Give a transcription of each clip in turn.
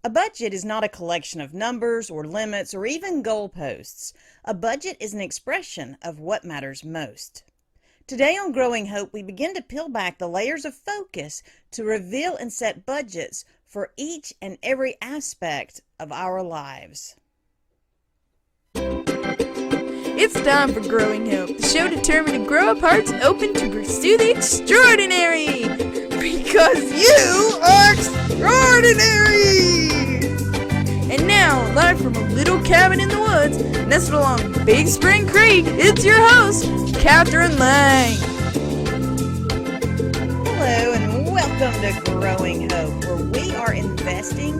A budget is not a collection of numbers or limits or even goalposts. A budget is an expression of what matters most. Today on Growing Hope, we begin to peel back the layers of focus to reveal and set budgets for each and every aspect of our lives. It's time for Growing Hope, the show determined to grow up hearts open to pursue the extraordinary. Because you are extraordinary! And now, live from a little cabin in the woods, nestled along Big Spring Creek, it's your host, Kathryn Lang. Hello and welcome to Growing Hope, where we are investing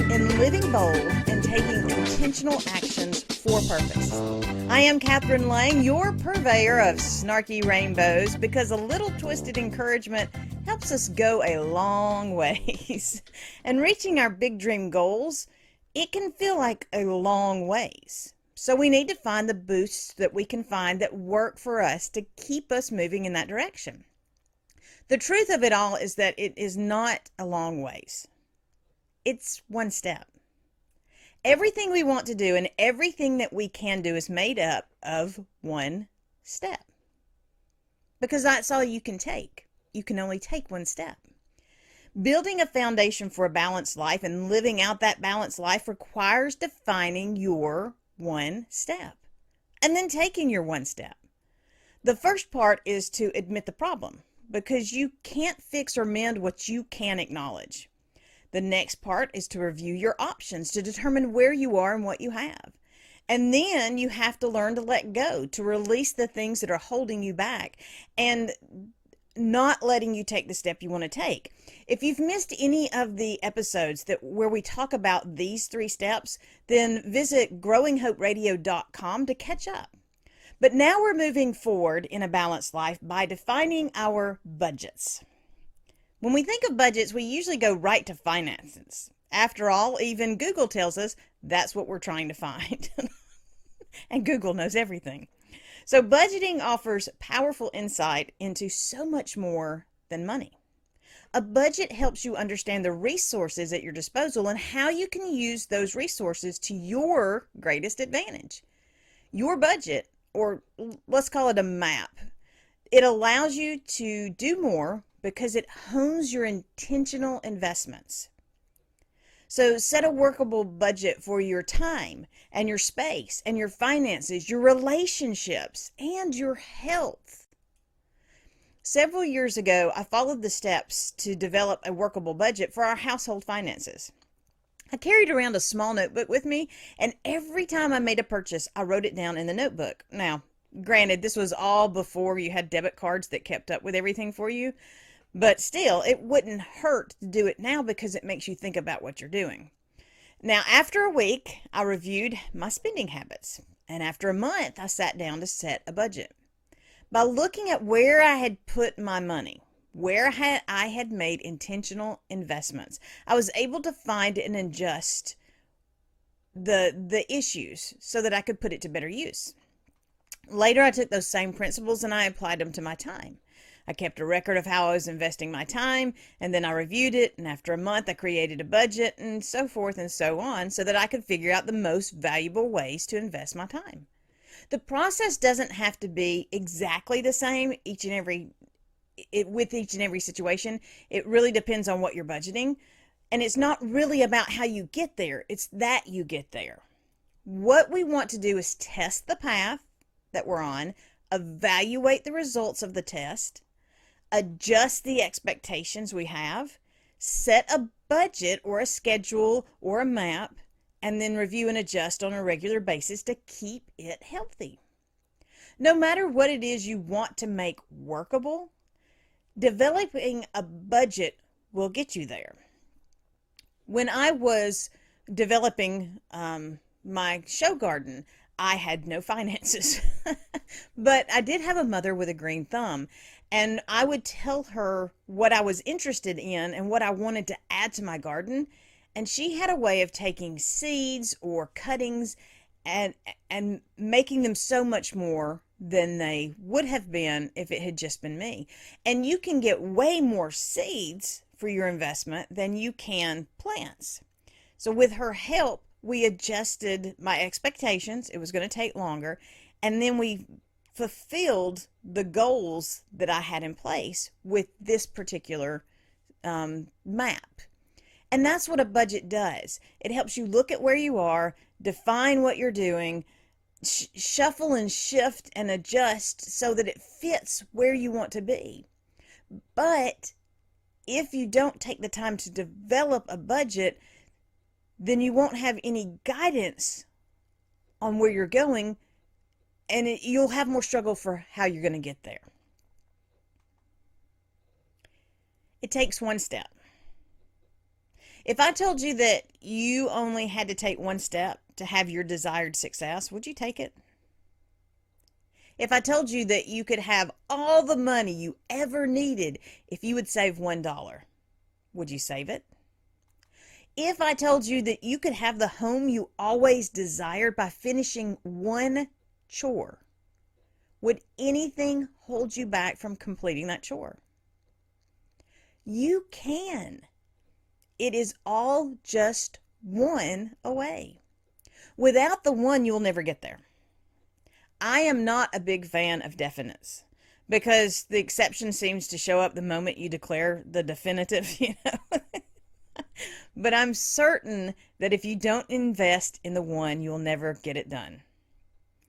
in living bold and taking intentional actions for purpose. I am Kathryn Lang, your purveyor of snarky rainbows, because a little twisted encouragement helps us go a long ways. And reaching our big dream goals, it can feel like a long ways. So we need to find the boosts that we can find that work for us to keep us moving in that direction. The truth of it all is that it is not a long ways. It's one step. Everything we want to do and everything that we can do is made up of one step. Because that's all you can take. You can only take one step. Building a foundation for a balanced life and living out that balanced life requires defining your one step and then taking your one step. The first part is to admit the problem, because you can't fix or mend what you can acknowledge. The next part is to review your options to determine where you are and what you have. And then you have to learn to let go, to release the things that are holding you back and not letting you take the step you want to take. If you've missed any of the episodes where we talk about these 3 steps, then visit growinghoperadio.com to catch up. But now we're moving forward in a balanced life by defining our budgets. When we think of budgets, we usually go right to finances. After all, even Google tells us that's what we're trying to find. And Google knows everything. So budgeting offers powerful insight into so much more than money. A budget helps you understand the resources at your disposal and how you can use those resources to your greatest advantage. Your budget, or let's call it a map, it allows you to do more because it hones your intentional investments. So set a workable budget for your time and your space and your finances, your relationships, and your health. Several years ago, I followed the steps to develop a workable budget for our household finances. I carried around a small notebook with me, and every time I made a purchase, I wrote it down in the notebook. Now, granted, this was all before you had debit cards that kept up with everything for you. But still, it wouldn't hurt to do it now because it makes you think about what you're doing. Now, after a week, I reviewed my spending habits. And after a month, I sat down to set a budget. By looking at where I had put my money, where I had made intentional investments, I was able to find and adjust the issues so that I could put it to better use. Later, I took those same principles and I applied them to my time. I kept a record of how I was investing my time, and then I reviewed it, and after a month I created a budget, and so forth and so on, so that I could figure out the most valuable ways to invest my time. The process doesn't have to be exactly the same with each and every situation. It really depends on what you're budgeting, and it's not really about how you get there, it's that you get there. What we want to do is test the path that we're on, evaluate the results of the test, adjust the expectations we have, set a budget or a schedule or a map, and then review and adjust on a regular basis to keep it healthy. No matter what it is you want to make workable, developing a budget will get you there. When I was developing my show garden, I had no finances, but I did have a mother with a green thumb, and I would tell her what I was interested in and what I wanted to add to my garden, and she had a way of taking seeds or cuttings and making them so much more than they would have been if it had just been me. And you can get way more seeds for your investment than you can plants. So with her help, we adjusted my expectations. It was going to take longer. And then we fulfilled the goals that I had in place with this particular map. And that's what a budget does. It helps you look at where you are, define what you're doing, shuffle and shift and adjust so that it fits where you want to be. But if you don't take the time to develop a budget, then you won't have any guidance on where you're going, and you'll have more struggle for how you're going to get there. It takes one step. If I told you that you only had to take one step to have your desired success, would you take it? If I told you that you could have all the money you ever needed if you would save $1, would you save it? If I told you that you could have the home you always desired by finishing one chore, would anything hold you back from completing that chore? You can. It is all just one away. Without the one, you'll never get there. I am not a big fan of definites because the exception seems to show up the moment you declare the definitive, But I'm certain that if you don't invest in the one, you'll never get it done.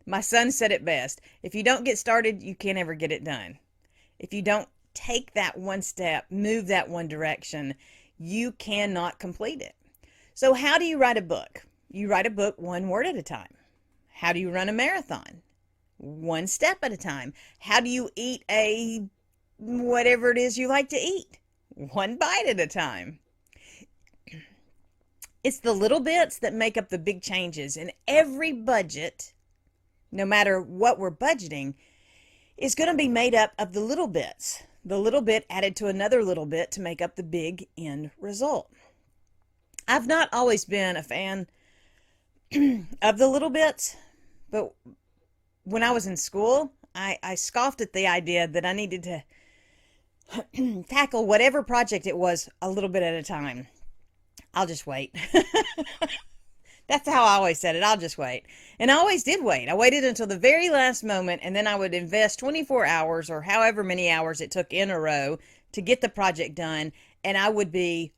My son said it best. If you don't get started, you can't ever get it done. If you don't take that one step, move that one direction, you cannot complete it. So how do you write a book? You write a book one word at a time. How do you run a marathon? One step at a time. How do you eat whatever it is you like to eat? One bite at a time. It's the little bits that make up the big changes, and every budget, no matter what we're budgeting, is going to be made up of the little bits. The little bit added to another little bit to make up the big end result. I've not always been a fan of the little bits, but when I was in school, I scoffed at the idea that I needed to tackle whatever project it was a little bit at a time. I'll just wait. That's how I always said it. I'll just wait. And I always did wait. I waited until the very last moment, and then I would invest 24 hours or however many hours it took in a row to get the project done, and I would be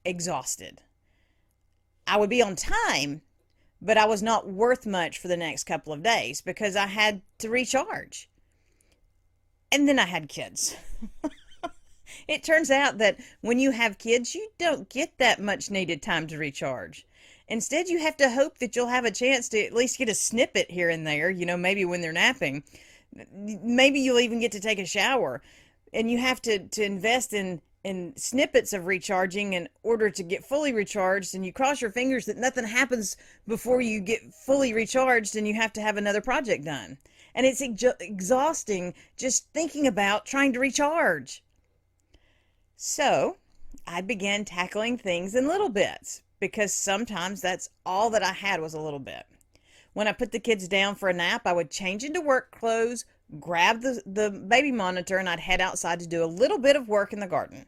exhausted. I would be on time, but I was not worth much for the next couple of days because I had to recharge. And then I had kids. It turns out that when you have kids, you don't get that much needed time to recharge. Instead, you have to hope that you'll have a chance to at least get a snippet here and there, maybe when they're napping. Maybe you'll even get to take a shower. And you have to invest in snippets of recharging in order to get fully recharged. And you cross your fingers that nothing happens before you get fully recharged and you have to have another project done. And it's exhausting just thinking about trying to recharge. So I began tackling things in little bits, because sometimes that's all that I had was a little bit. When I put the kids down for a nap, I would change into work clothes, grab the baby monitor, and I'd head outside to do a little bit of work in the garden.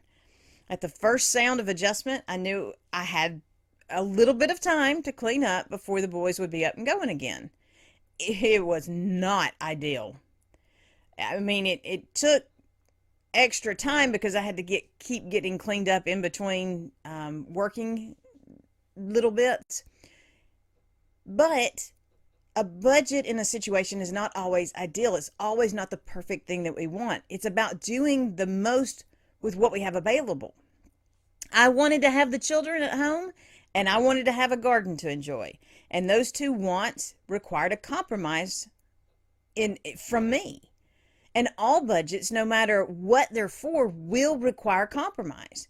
At the first sound of adjustment, I knew I had a little bit of time to clean up before the boys would be up and going again. It was not ideal. I mean, it took extra time because I had to keep getting cleaned up in between working little bits. But a budget in a situation is not always ideal. It's always not the perfect thing that we want. It's about doing the most with what we have available. I wanted to have the children at home, and I wanted to have a garden to enjoy. And those two wants required a compromise from me. And all budgets, no matter what they're for, will require compromise.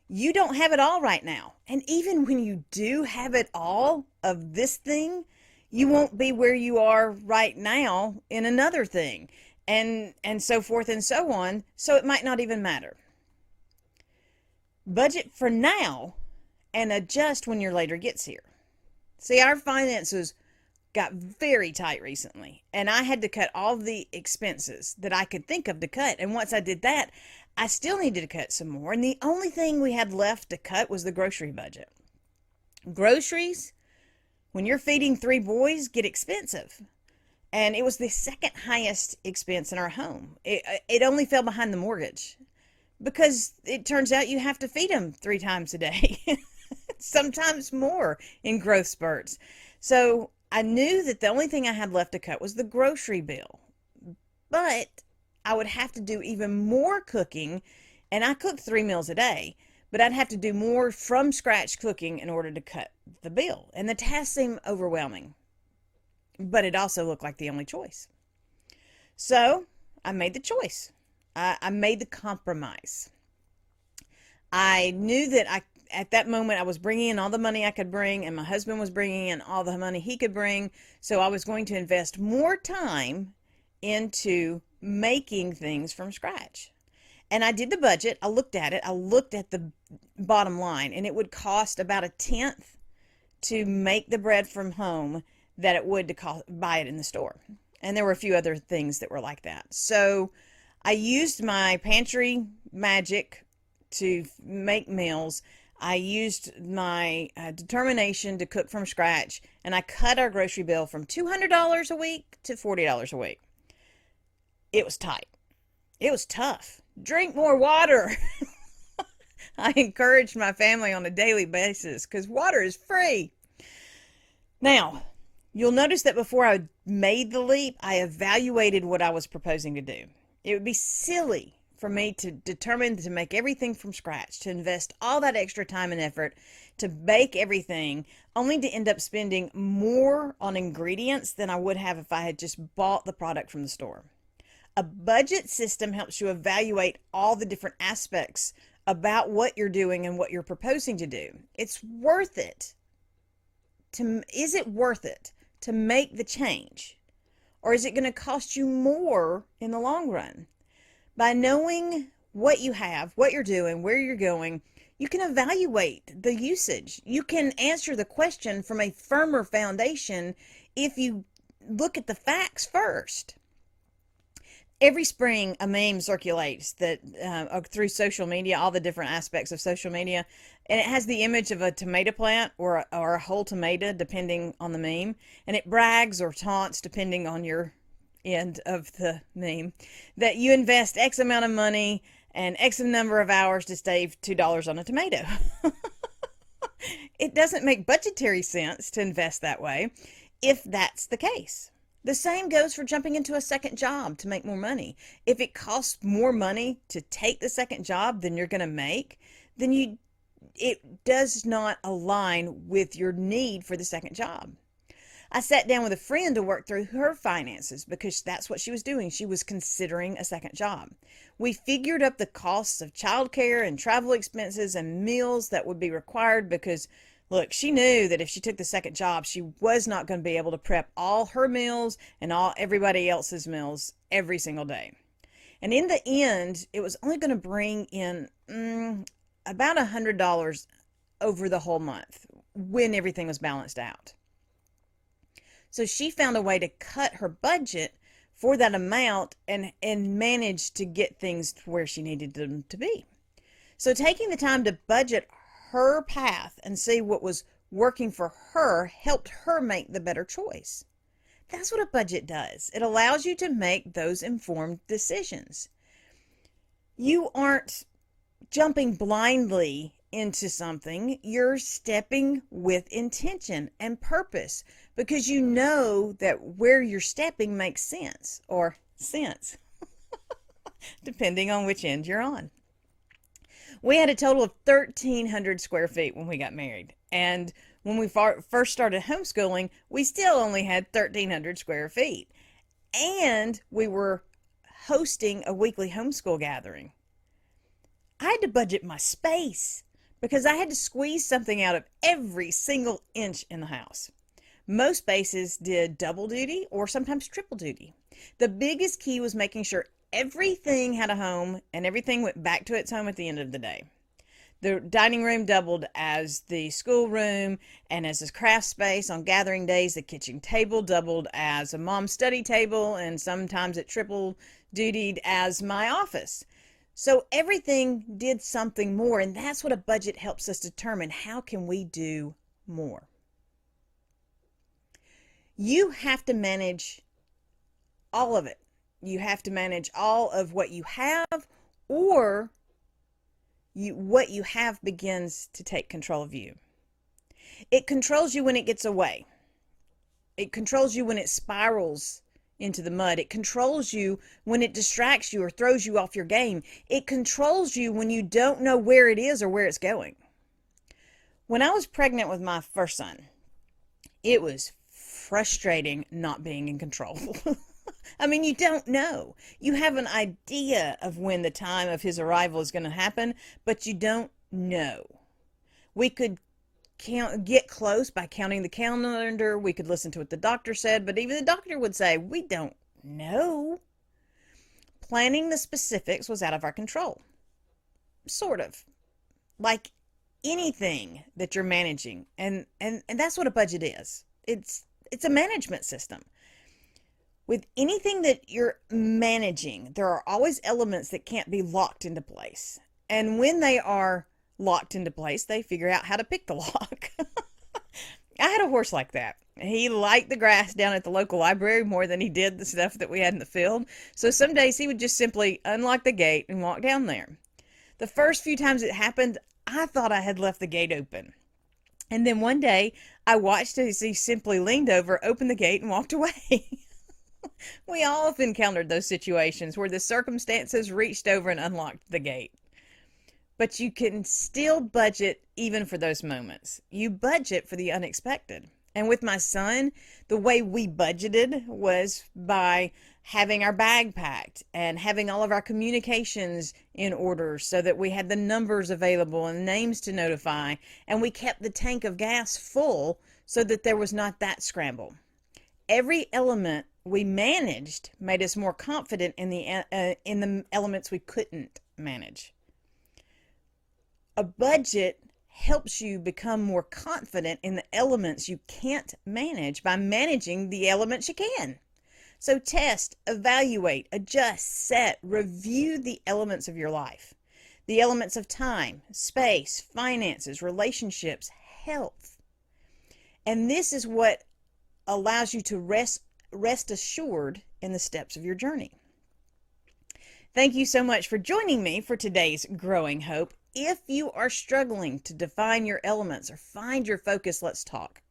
You don't have it all right now. And even when you do have it all of this thing, you won't be where you are right now in another thing, and so forth and so on. So it might not even matter. Budget for now and adjust when your later gets here. See, our finances got very tight recently, and I had to cut all the expenses that I could think of to cut. And once I did that, I still needed to cut some more. And the only thing we had left to cut was the grocery budget. Groceries, when you're feeding 3 boys, get expensive. And it was the second highest expense in our home. It only fell behind the mortgage because it turns out you have to feed them 3 times a day, sometimes more in growth spurts. So I knew that the only thing I had left to cut was the grocery bill. But I would have to do even more cooking, and I cooked 3 meals a day, but I'd have to do more from scratch cooking in order to cut the bill. And the task seemed overwhelming, but it also looked like the only choice. So I made the choice. I made the compromise. I knew that at that moment I was bringing in all the money I could bring, and my husband was bringing in all the money he could bring. So I was going to invest more time into making things from scratch. And I did the budget. I looked at it. I looked at the bottom line, and it would cost about 1/10 to make the bread from home that it would to buy it in the store. And there were a few other things that were like that. So I used my pantry magic to make meals. I used my determination to cook from scratch, and I cut our grocery bill from $200 a week to $40 a week. It was tight. It was tough. Drink more water. I encouraged my family on a daily basis because water is free. Now, you'll notice that before I made the leap, I evaluated what I was proposing to do. It would be silly for me to determine to make everything from scratch, to invest all that extra time and effort to bake everything, only to end up spending more on ingredients than I would have if I had just bought the product from the store. A budget system helps you evaluate all the different aspects about what you're doing and what you're proposing to do. It's worth it. Is it worth it to make the change? Or is it going to cost you more in the long run? By knowing what you have, what you're doing, where you're going, you can evaluate the usage. You can answer the question from a firmer foundation if you look at the facts first. Every spring, a meme circulates that through social media, all the different aspects of social media, and it has the image of a tomato plant or a whole tomato, depending on the meme, and it brags or taunts, depending on your end of the meme, that you invest X amount of money and X number of hours to save $2 on a tomato. It doesn't make budgetary sense to invest that way if that's the case. The same goes for jumping into a second job to make more money. If it costs more money to take the second job than you're going to make, then it does not align with your need for the second job. I sat down with a friend to work through her finances because that's what she was doing. She was considering a second job. We figured up the costs of childcare and travel expenses and meals that would be required because, look, she knew that if she took the second job, she was not going to be able to prep all her meals and everybody else's meals every single day. And in the end, it was only going to bring in about $100 over the whole month when everything was balanced out. So she found a way to cut her budget for that amount and managed to get things to where she needed them to be. So taking the time to budget her path and see what was working for her helped her make the better choice. That's what a budget does. It allows you to make those informed decisions. You aren't jumping blindly into something. You're stepping with intention and purpose because you know that where you're stepping makes sense, or sense, depending on which end you're on. We had a total of 1,300 square feet when we got married. And when we first started homeschooling, we still only had 1,300 square feet. And we were hosting a weekly homeschool gathering. I had to budget my space because I had to squeeze something out of every single inch in the house. Most spaces did double duty or sometimes triple duty. The biggest key was making sure everything had a home and everything went back to its home at the end of the day. The dining room doubled as the schoolroom and as a craft space on gathering days. The kitchen table doubled as a mom's study table, and sometimes it triple dutied as my office. So everything did something more, and that's what a budget helps us determine. How can we do more. You have to manage all of it. You have to manage all of what you have, or what you have begins to take control of you. It controls you when it gets away. It controls you when it spirals into the mud. It controls you when it distracts you or throws you off your game. It controls you when you don't know where it is or where it's going. When I was pregnant with my first son, it was frustrating not being in control. I mean, you don't know. You have an idea of when the time of his arrival is going to happen, but you don't know. We could get close by counting the calendar. We could listen to what the doctor said, but even the doctor would say, we don't know. Planning the specifics was out of our control. Sort of. Like anything that you're managing. And that's what a budget is. It's a management system. With anything that you're managing, there are always elements that can't be locked into place. And when they are locked into place, they figure out how to pick the lock. I had a horse like that. He liked the grass down at the local library more than he did the stuff that we had in the field. So some days he would just simply unlock the gate and walk down there. The first few times it happened, I thought I had left the gate open. And then one day I watched as he simply leaned over, opened the gate, and walked away. We all have encountered those situations where the circumstances reached over and unlocked the gate. But you can still budget even for those moments. You budget for the unexpected. And with my son, the way we budgeted was by having our bag packed and having all of our communications in order so that we had the numbers available and names to notify. And we kept the tank of gas full so that there was not that scramble. Every element we managed made us more confident in the elements we couldn't manage. A budget helps you become more confident in the elements you can't manage by managing the elements you can. So test, evaluate, adjust, set, review the elements of your life. The elements of time, space, finances, relationships, health. And this is what allows you to rest assured in the steps of your journey. Thank you so much for joining me for today's Growing Hope. If you are struggling to define your elements or find your focus, let's talk.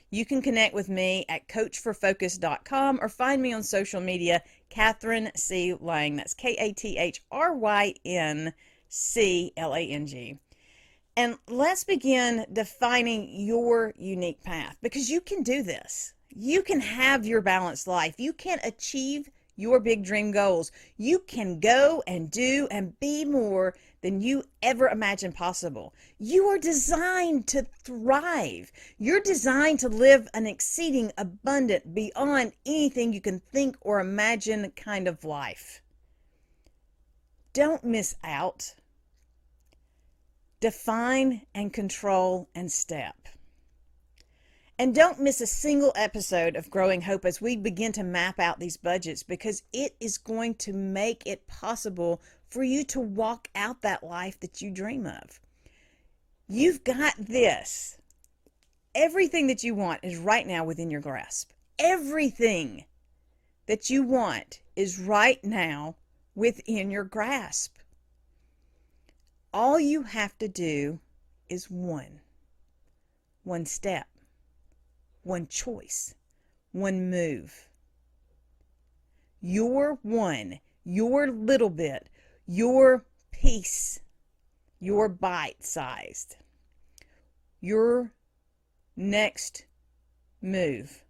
You can connect with me at coachforfocus.com or find me on social media, Kathryn C. Lang. That's KATHRYNCLANG. And let's begin defining your unique path, because you can do this. You can have your balanced life. You can achieve your big dream goals. You can go and do and be more than you ever imagined possible. You are designed to thrive. You're designed to live an exceeding, abundant, beyond anything you can think or imagine kind of life. Don't miss out. Define and control and step. And don't miss a single episode of Growing Hope as we begin to map out these budgets, because it is going to make it possible for you to walk out that life that you dream of. You've got this. Everything that you want is right now within your grasp. Everything that you want is right now within your grasp. All you have to do is one step. One choice, one move. Your one, your little bit, your piece, your bite-sized. Your next move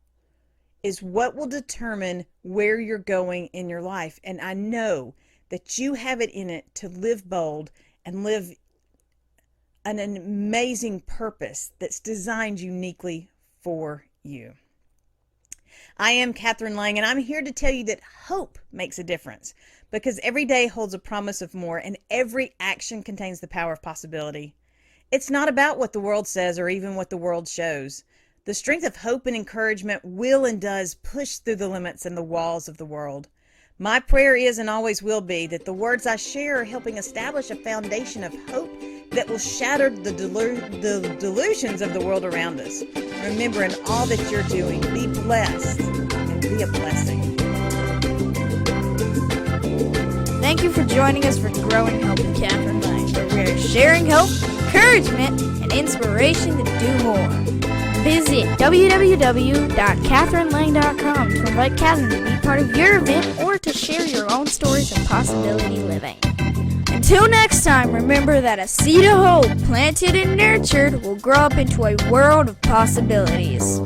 is what will determine where you're going in your life. And I know that you have it in it to live bold and live an amazing purpose that's designed uniquely for you. I am Kathryn Lang, and I'm here to tell you that hope makes a difference, because every day holds a promise of more, and every action contains the power of possibility. It's not about what the world says or even what the world shows. The strength of hope and encouragement will and does push through the limits and the walls of the world. My prayer is and always will be that the words I share are helping establish a foundation of hope that will shatter the delusions of the world around us. Remember, in all that you're doing, be blessed and be a blessing. Thank you for joining us for Growing Hope with Kathryn Lang, where we are sharing hope, encouragement, and inspiration to do more. Visit www.kathrynlang.com to invite Kathryn to be part of your event or to share your own stories of possibility living. Until next time, remember that a seed of hope planted and nurtured will grow up into a world of possibilities.